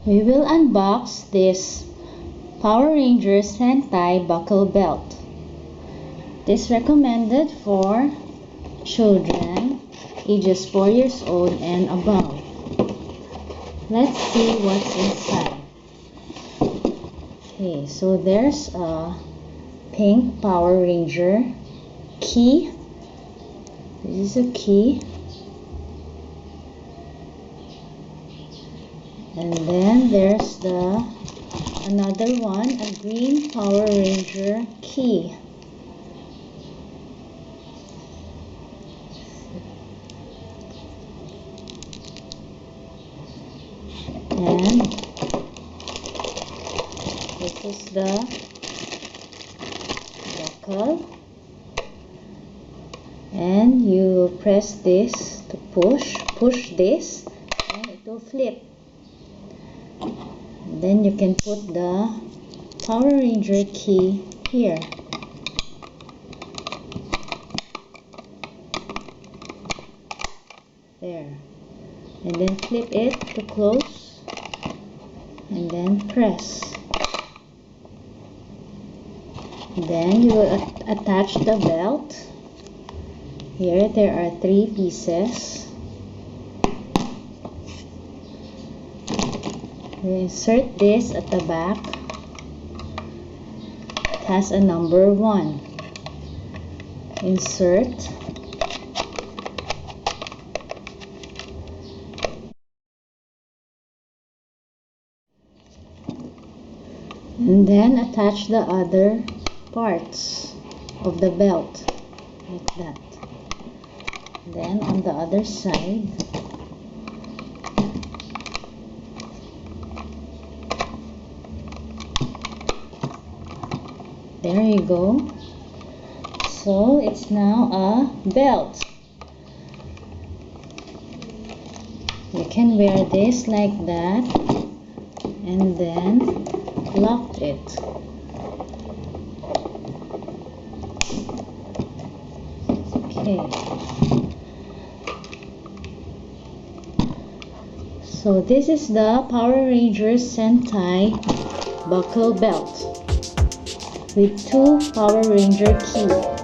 We will unbox this Power Rangers Sentai buckle belt. This recommended for children ages 4 years old and above. Let's see what's inside. Okay, so there's a pink Power Ranger key. This is a key. And then there's another one, a green Power Ranger key. And this is the buckle. And you press this to push this, and it will flip. Then you can put the Power Ranger key here. There. And then flip it to close. And then press. Then you will attach the belt. Here there are 3 pieces. You insert this at the back. It has a number 1. Insert. And then attach the other parts of the belt like that. Then on the other side, there you go. So it's now a belt. You can wear this like that and then lock it. Okay. So this is the Power Rangers Sentai buckle belt with 2 Power Ranger keys.